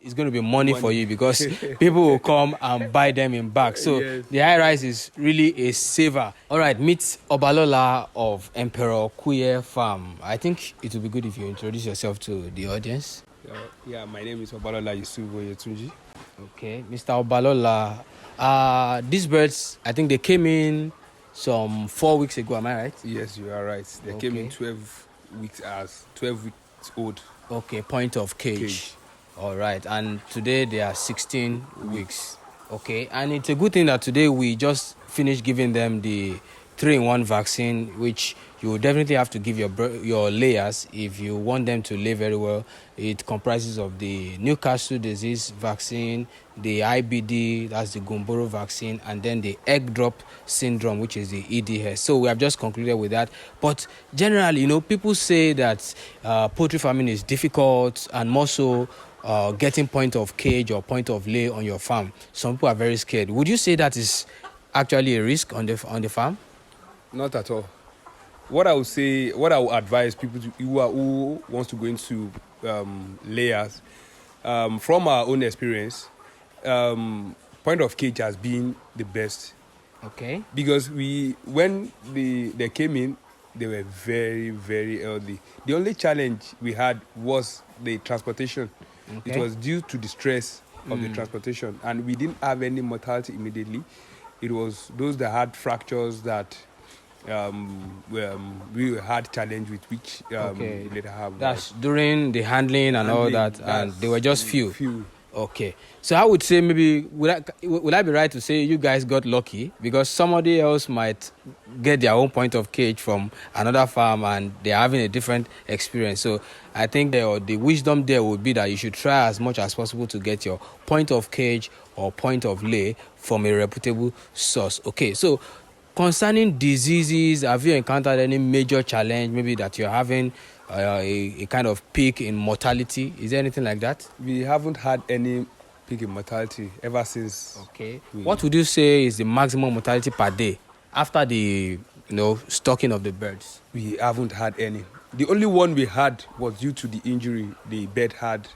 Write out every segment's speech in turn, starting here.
it's going to be money for you because people will come and buy them in bags. So the high rise is really a saver. All right, meet Obalola of Emperor Kuye Farm. I think it would be good if you introduce yourself to the audience. Yeah, my name is Obalola Yetunji. Okay, Mr. Obalola. These birds, I think they came in some 4 weeks ago. Am I right? Yes, you are right. They came in 12 weeks old. Okay, point of cage. All right, and today they are 16 weeks. Okay, and it's a good thing that today we just finished giving them the 3-in-1 vaccine, which you will definitely have to give your layers if you want them to lay very well. It comprises of the Newcastle disease vaccine, the IBD, that's the Gumboro vaccine, and then the egg drop syndrome, which is the EDS. So we have just concluded with that. But generally, people say that poultry farming is difficult, and more so getting point of cage or point of lay on your farm. Some people are very scared. Would you say that is actually a risk on the farm? Not at all. What I would advise people who wants to go into layers, from our own experience, point of cage has been the best. Okay. Because when they came in, they were very, very healthy. The only challenge we had was the transportation. Okay. It was due to the stress of the transportation, and we didn't have any mortality immediately. It was those that had fractures that we had challenge with, which later have. That's during the handling and all that, and they were just few. Okay, so I would say maybe would I be right to say you guys got lucky because somebody else might get their own point of cage from another farm and they're having a different experience. So I think the wisdom there would be that you should try as much as possible to get your point of cage or point of lay from a reputable source. Okay, so concerning diseases, have you encountered any major challenge, maybe that you're having a kind of peak in mortality? Is there anything like that? We haven't had any peak in mortality ever since. Okay. What would you say is the maximum mortality per day after the stocking of the birds? We haven't had any. The only one we had was due to the injury the bird had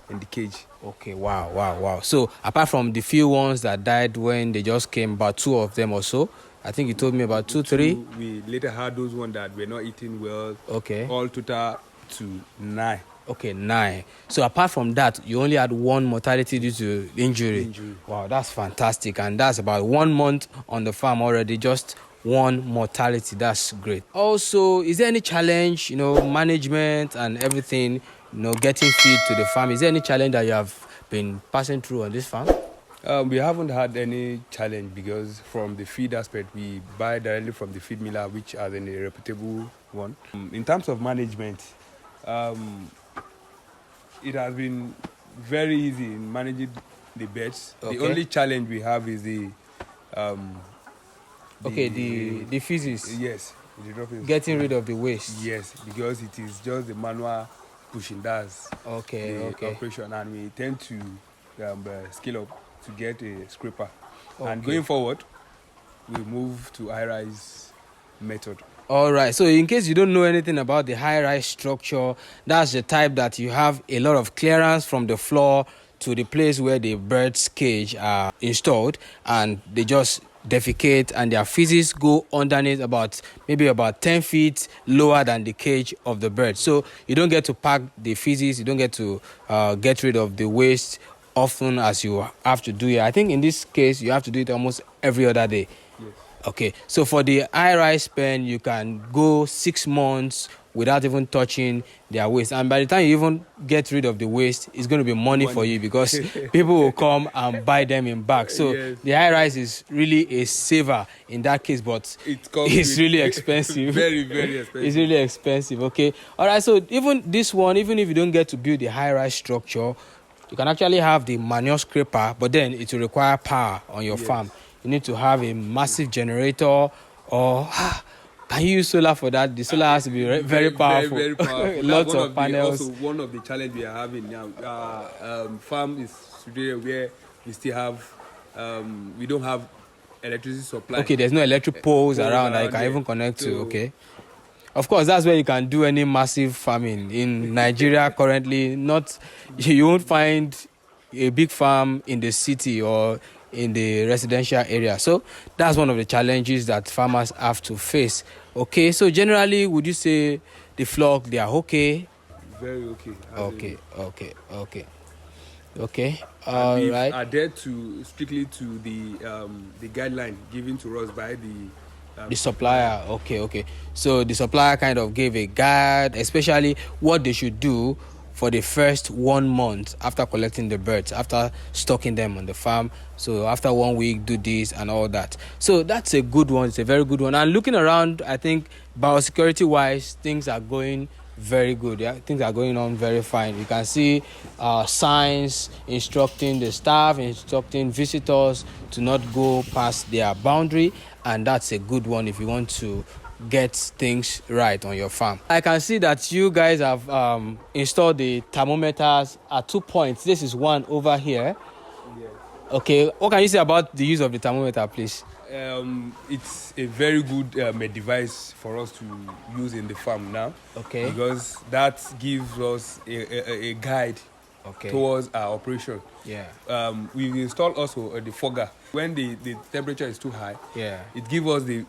in the cage. Okay, wow. So apart from the few ones that died when they just came, about 2 of them or so, I think you told me about 2, 3. We later had those ones that were not eating well. Okay. All total to 9. Okay, 9. So apart from that, you only had 1 mortality due to injury. Wow, that's fantastic. And that's about 1 month on the farm already, just 1 mortality. That's great. Also, is there any challenge, management and everything, getting feed to the farm? Is there any challenge that you have been passing through on this farm? We haven't had any challenge because from the feed aspect, we buy directly from the feed miller, which are a reputable one. In terms of management, it has been very easy in managing the birds. Okay. The only challenge we have is the feces. Yes. Getting rid of the waste. Yes, because it is just the manual pushing. That's the operation, and we tend to scale up to get a scraper. Okay. And going forward, we move to high-rise method. All right. So in case you don't know anything about the high-rise structure, that's the type that you have a lot of clearance from the floor to the place where the bird's cage are installed, and they just defecate and their feces go underneath maybe about 10 feet lower than the cage of the bird. So you don't get to pack the feces, you don't get to get rid of the waste often as you have to do it. I think in this case you have to do it almost every other day. Yes. Okay, so for the high-rise pen, you can go 6 months without even touching their waste, and by the time you even get rid of the waste, it's going to be money for you because people will come and buy them in bags. So the high-rise is really a saver in that case, but it's really expensive. Very, very expensive. It's really expensive. Okay, all right. So even this one, even if you don't get to build the high-rise structure, you can actually have the manual scraper, but then it will require power on your farm. You need to have a massive generator, or can you use solar for that? The solar has to be very powerful. Very powerful. Lots of panels. Also, one of the challenges we are having now, farm is today where we still have, we don't have electricity supply. Okay, there's no electric poles around that you can even connect to. Okay. Of course, that's where you can do any massive farming. In Nigeria currently, you won't find a big farm in the city or in the residential area. So that's one of the challenges that farmers have to face. Okay, so generally, would you say the flock, they are okay? Very okay. Okay. And we Right. adhere to strictly to the guideline given to us by The supplier. Okay. So the supplier kind of gave a guide, especially what they should do for the first 1 month after collecting the birds, after stocking them on the farm. So after 1 week, do this and all that. So that's a good one. It's a very good one. And looking around, I think biosecurity wise, things are going very good. Yeah, things are going on very fine. You can see signs instructing the staff, instructing visitors to not go past their boundary, and that's a good one if you want to get things right on your farm. I can see that you guys have installed the thermometers at 2 points. This is one over here. Yes. Okay, what can you say about the use of the thermometer, please? It's a very good device for us to use in the farm now. Okay. Because that gives us a guide towards our operation. Yeah. We install also the fogger. When the temperature is too high, Yeah. it gives us the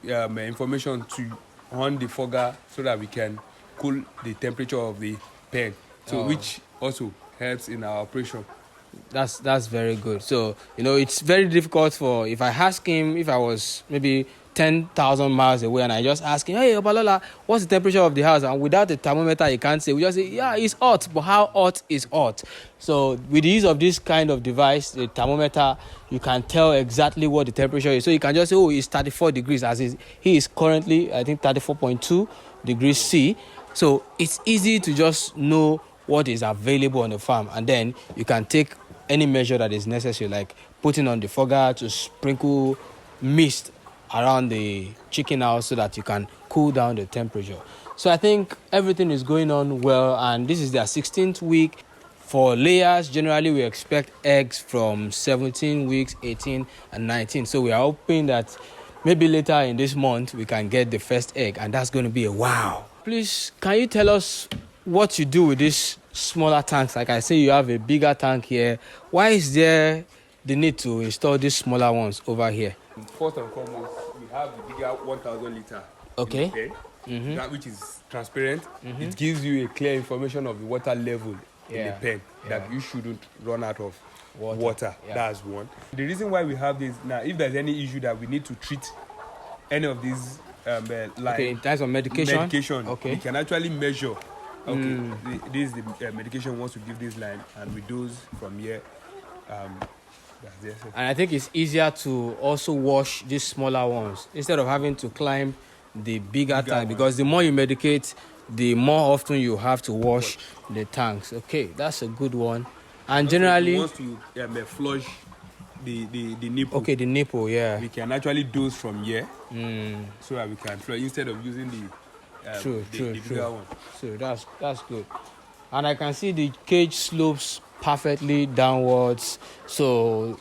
information to on the fogger so that we can cool the temperature of the pen. So which also helps in our operation. That's very good. So, it's very difficult for, if I ask him, if I was maybe 10,000 miles away and I just ask him, hey, Obalola, what's the temperature of the house? And without the thermometer, he can't say. We just say, yeah, it's hot. But how hot is hot? So with the use of this kind of device, the thermometer, you can tell exactly what the temperature is. So you can just say, oh, it's 34 degrees, as he is currently, I think, 34.2 degrees C. So it's easy to just know what is available on the farm. And then you can take any measure that is necessary, like putting on the fogger to sprinkle mist around the chicken house so that you can cool down the temperature. So I think everything is going on well, and this is their 16th week. For layers, generally we expect eggs from 17 weeks, 18 and 19. So we are hoping that maybe later in this month we can get the first egg, and that's going to be a wow. Please, can you tell us what you do with these smaller tanks? Like I say, you have a bigger tank here. Why is there the need to install these smaller ones over here? First and foremost, we have the bigger 1,000 liter. Okay. That which is transparent. It gives you a clear information of the water level in the pen, that you shouldn't run out of water. Yeah. That's one. The reason why we have this now, if there's any issue that we need to treat any of these in terms of medication, we can actually measure. This is the medication we want to give this line, and we dose from here. And I think it's easier to also wash these smaller ones instead of having to climb the bigger tank, because the more you medicate, the more often you have to wash the tanks. Okay, that's a good one. And also, generally, if you want to flush the nipple. Okay, the nipple, yeah. We can actually dose from here, so that we can flush instead of using the bigger one. So that's good. And I can see the cage slopes perfectly downwards. So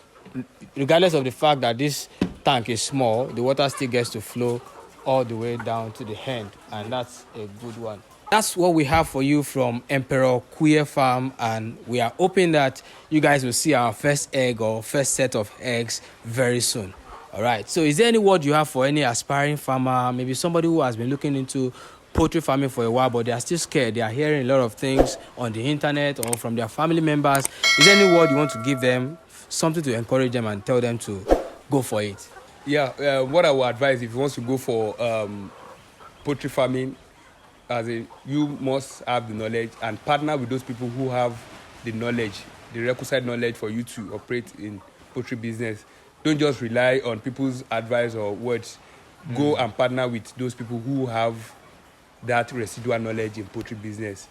regardless of the fact that this tank is small, the water still gets to flow all the way down to the end, and that's a good one. That's what we have for you from Emperor Queer Farm, and we are hoping that you guys will see our first egg or first set of eggs very soon. All right, so is there any word you have for any aspiring farmer, maybe somebody who has been looking into poultry farming for a while, but they are still scared? They are hearing a lot of things on the internet or from their family members. Is there any word you want to give them, something to encourage them and tell them to go for it? Yeah, what I would advise, if you want to go for poultry farming, you must have the knowledge and partner with those people who have the knowledge, the requisite knowledge for you to operate in poultry business. Don't just rely on people's advice or words. Go and partner with those people who have that residual knowledge in poultry business.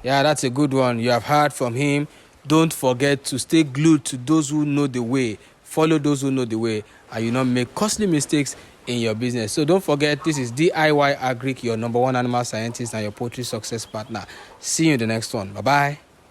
Yeah, that's a good one. You have heard from him. Don't forget to stay glued to those who know the way. Follow those who know the way, and you not make costly mistakes in your business. So don't forget, this is DIY Agric, your #1 animal scientist and your poultry success partner. See you in the next one. Bye-bye.